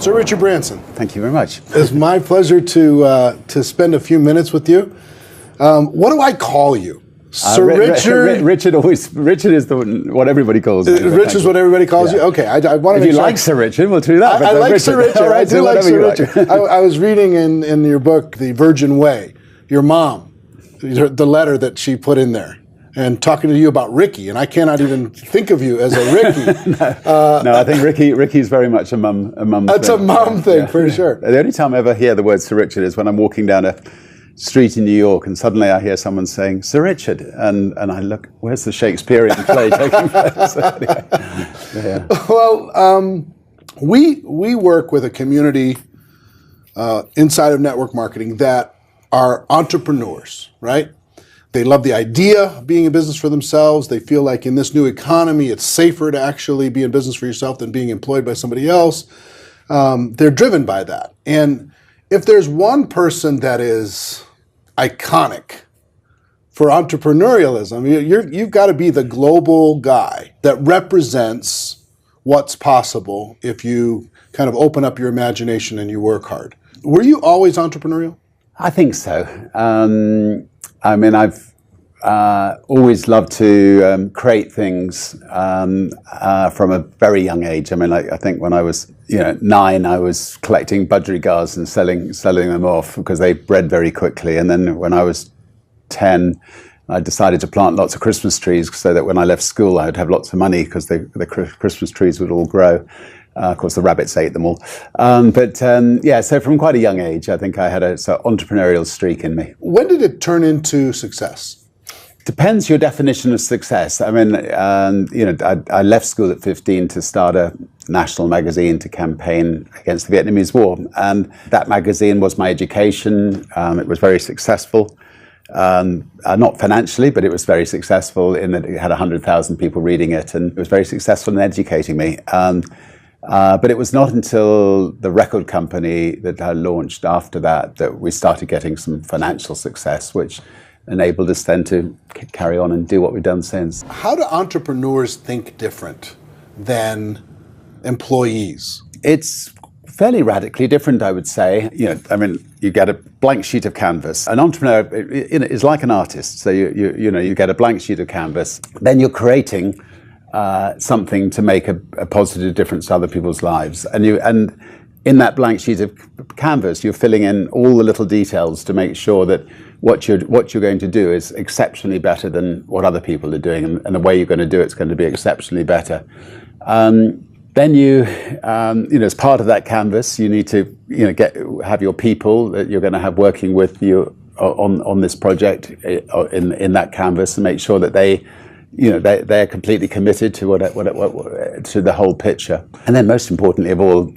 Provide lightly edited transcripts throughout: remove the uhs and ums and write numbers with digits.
Sir Richard Branson. Thank you very much. It's my pleasure to spend a few minutes with you. What do I call you? Sir Richard? Richard is what everybody calls me. Rich is what everybody calls you? Okay, I want to If you like Sir Richard, we'll do that. I like Sir Richard. Right, I do like Sir Richard. I was reading in your book, The Virgin Vie, your mom, the letter that she put in there, and talking to you about Ricky, and I cannot even think of you as a Ricky. No, I think Ricky's very much a mum That's thing. A mum thing, for sure. The only time I ever hear the word Sir Richard is when I'm walking down a street in New York and suddenly I hear someone saying, Sir Richard, and I look, where's the Shakespearean play taking place? Anyway, yeah. Well, we work with a community inside of network marketing that are entrepreneurs, right? They love the idea of being in business for themselves. They feel like in this new economy, it's safer to actually be in business for yourself than being employed by somebody else. They're driven by that. And if there's one person that is iconic for entrepreneurialism, you've got to be the global guy that represents what's possible if you kind of open up your imagination and you work hard. Were you always entrepreneurial? I think so. I mean, I've always loved to create things from a very young age. I mean, I think when I was 9, I was collecting budgerigars and selling them off because they bred very quickly. And then when I was 10, I decided to plant lots of Christmas trees so that when I left school, I would have lots of money because the Christmas trees would all grow. Of course, the rabbits ate them all. So from quite a young age, I think I had a sort of entrepreneurial streak in me. When did it turn into success? Depends your definition of success. I mean, I left school at 15 to start a national magazine to campaign against the Vietnamese War. And that magazine was my education. It was very successful. Not financially, but it was very successful in that it had 100,000 people reading it. And it was very successful in educating me. But it was not until the record company that I launched after that we started getting some financial success, which enabled us then to carry on and do what we've done since. How do entrepreneurs think different than employees? It's fairly radically different, I would say. You get a blank sheet of canvas. An entrepreneur is like an artist. So you get a blank sheet of canvas, then you're creating something to make a positive difference to other people's lives, and in that blank sheet of canvas, you're filling in all the little details to make sure that what you're going to do is exceptionally better than what other people are doing, and the way you're going to do it's going to be exceptionally better. Then you, as part of that canvas, you need to have your people that you're going to have working with you on this project in that canvas, and make sure that they're completely committed to to the whole picture. And then most importantly of all,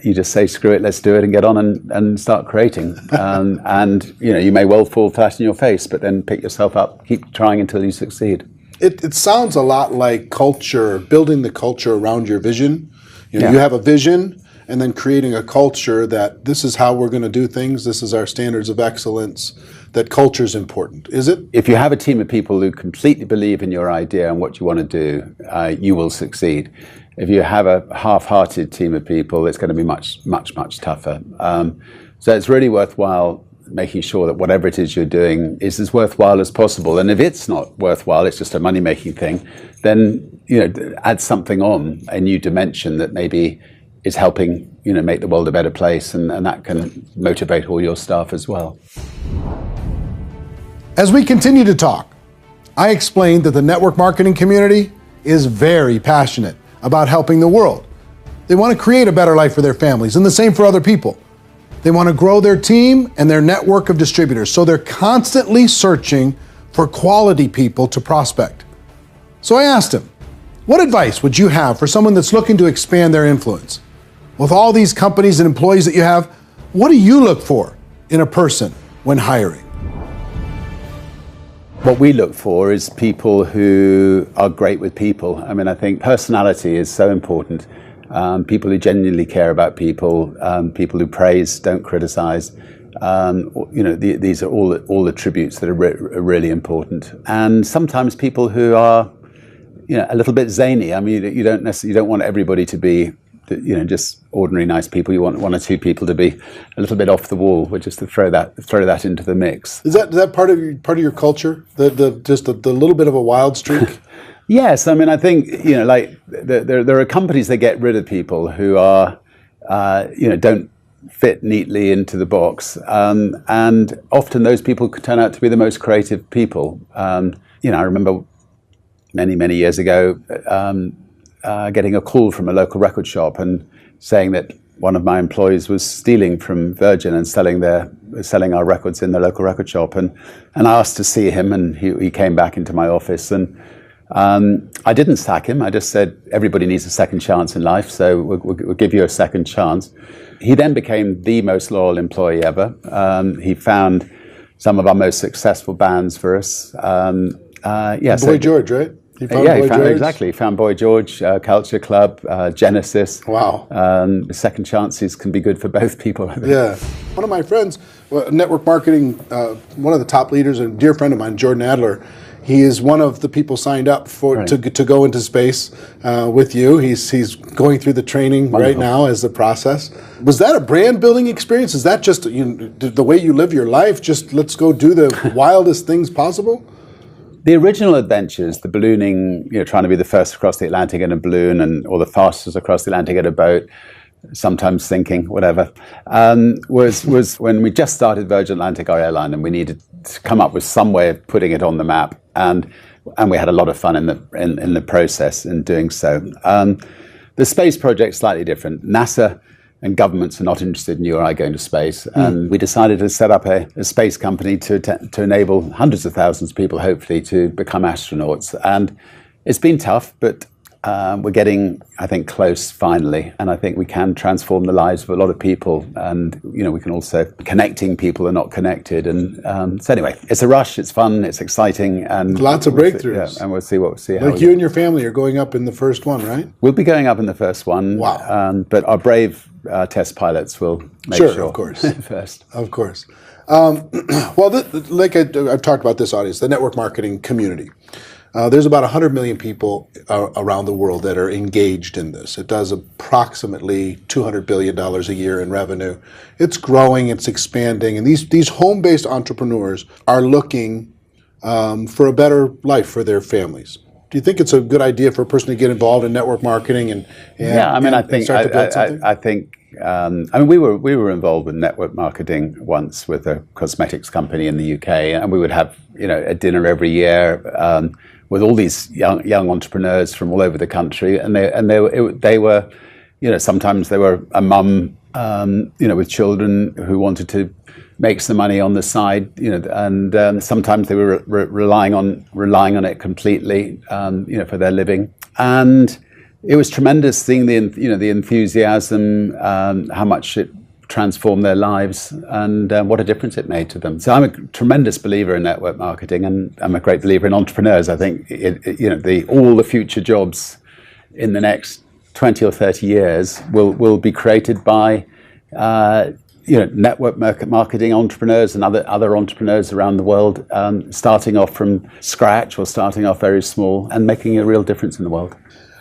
you just say, screw it, let's do it and get on and start creating. You may well fall flat in your face, but then pick yourself up, keep trying until you succeed. It sounds a lot like culture, building the culture around your vision. You have a vision, and then creating a culture that this is how we're going to do things, this is our standards of excellence, that culture is important. Is it? If you have a team of people who completely believe in your idea and what you want to do, you will succeed. If you have a half-hearted team of people, it's going to be much, much, much tougher. So it's really worthwhile making sure that whatever it is you're doing is as worthwhile as possible. And if it's not worthwhile, it's just a money-making thing, then add something on, a new dimension that maybe is helping make the world a better place, and that can motivate all your staff as well. As we continue to talk, I explained that the network marketing community is very passionate about helping the world. They want to create a better life for their families, and the same for other people. They want to grow their team and their network of distributors, so they're constantly searching for quality people to prospect. So I asked him, what advice would you have for someone that's looking to expand their influence? With all these companies and employees that you have, what do you look for in a person when hiring? What we look for is people who are great with people. I mean, I think personality is so important. People who genuinely care about people, people who praise, don't criticize. These are all attributes that are really important. And sometimes people who are, a little bit zany. I mean, you don't want everybody to be just ordinary nice people. You want one or two people to be a little bit off the wall, but just to throw that into the mix. Is that part of your culture? The little bit of a wild streak? Yes, I mean, I think like there are companies that get rid of people who are don't fit neatly into the box, and often those people could turn out to be the most creative people. I remember many years ago getting a call from a local record shop and saying that one of my employees was stealing from Virgin and selling our records in the local record shop, and I asked to see him, and he came back into my office, and I didn't sack him. I just said everybody needs a second chance in life, so we'll give you a second chance. He then became the most loyal employee ever. He found some of our most successful bands for us. Boy George, right? He found Boy George, Culture Club, Genesis. Wow. Second chances can be good for both people. Yeah. One of my friends, network marketing, one of the top leaders, a dear friend of mine, Jordan Adler, he is one of the people signed up to go into space with you. He's going through the training right now as the process. Was that a brand building experience? Is that just the way you live your life? Just let's go do the wildest things possible? The original adventures, the ballooning, trying to be the first across the Atlantic in a balloon, or the fastest across the Atlantic in a boat, sometimes sinking, whatever, was when we just started Virgin Atlantic, our airline, and we needed to come up with some way of putting it on the map, and we had a lot of fun in the process in doing so. The space project's slightly different. NASA and governments are not interested in you or I going to space, and we decided to set up a space company to enable hundreds of thousands of people, hopefully, to become astronauts. And it's been tough, but we're getting, I think, close finally, and I think we can transform the lives of a lot of people, and we can also connecting people who are not connected. And so anyway, it's a rush, it's fun, it's exciting, and lots of breakthroughs. And we'll see how. Like you and your family are going up in the first one, right? We'll be going up in the first one. Wow! But our brave test pilots will make sure, of course, first. Of course. Like I've talked about this audience, the network marketing community. There's about 100 million people around the world that are engaged in this. It does approximately $200 billion a year in revenue. It's growing, it's expanding, and these home-based entrepreneurs are looking for a better life for their families. Do you think it's a good idea for a person to get involved in network marketing and start to build something? I think we were involved with network marketing once with a cosmetics company in the UK, and we would have a dinner every year with all these young entrepreneurs from all over the country, and they were sometimes they were a mum with children who wanted to make some money on the side, and sometimes they were relying on it completely, for their living. And it was tremendous seeing the enthusiasm, how much it transformed their lives, and what a difference it made to them. So I'm a tremendous believer in network marketing, and I'm a great believer in entrepreneurs. I think all the future jobs in the next 20 or 30 years will be created by network marketing entrepreneurs and other entrepreneurs around the world, starting off from scratch or starting off very small and making a real difference in the world.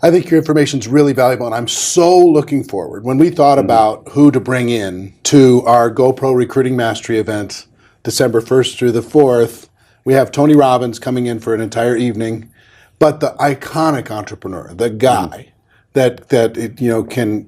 I think your information is really valuable, and I'm so looking forward. When we thought about who to bring in to our GoPro Recruiting Mastery event, December 1st through the 4th, we have Tony Robbins coming in for an entire evening, but the iconic entrepreneur, the guy that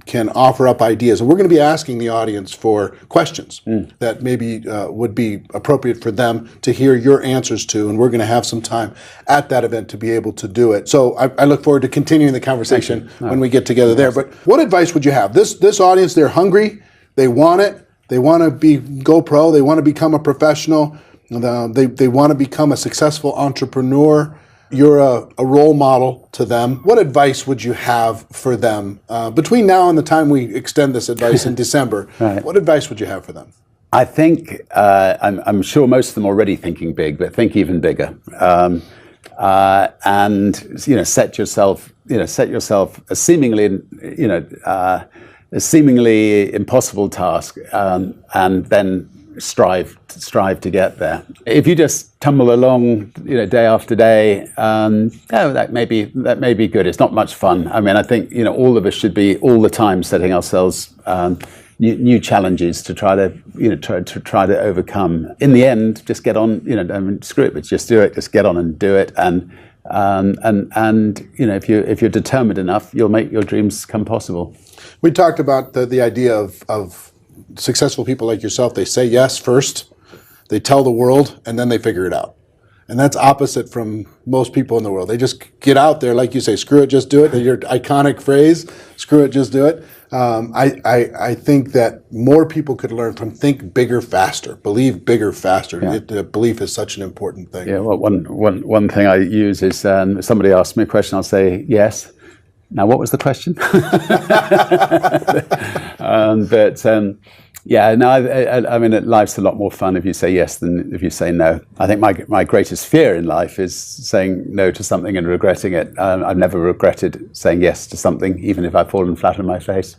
can offer up ideas. And we're going to be asking the audience for questions that maybe would be appropriate for them to hear your answers to, and we're going to have some time at that event to be able to do it. So I look forward to continuing the conversation when we get together there. But what advice would you have? This audience, they're hungry, they want it, they want to be GoPro, they want to become a professional, they want to become a successful entrepreneur. You're a role model to them. What advice would you have for them between now and the time we extend this advice in December? Right. What advice would you have for them? I think I'm sure most of them are already thinking big, but think even bigger. And set yourself a seemingly impossible task, and then strive to get there. If you just tumble along, day after day, that may be good. It's not much fun. I mean, I think all of us should be all the time setting ourselves new challenges to try to overcome. In the end, just get on. Screw it, but just do it. Just get on and do it. And if you're determined enough, you'll make your dreams come possible. We talked about the idea of successful people like yourself. They say yes first, they tell the world, and then they figure it out. And that's opposite from most people in the world. They just get out there, like you say, screw it, just do it. Your iconic phrase, screw it, just do it. I think that more people could learn from think bigger, faster, believe bigger, faster. Yeah. Belief is such an important thing. Yeah. Well, one thing I use is if somebody asks me a question, I'll say yes. Now, what was the question? I mean, life's a lot more fun if you say yes than if you say no. I think my greatest fear in life is saying no to something and regretting it. I've never regretted saying yes to something, even if I've fallen flat on my face.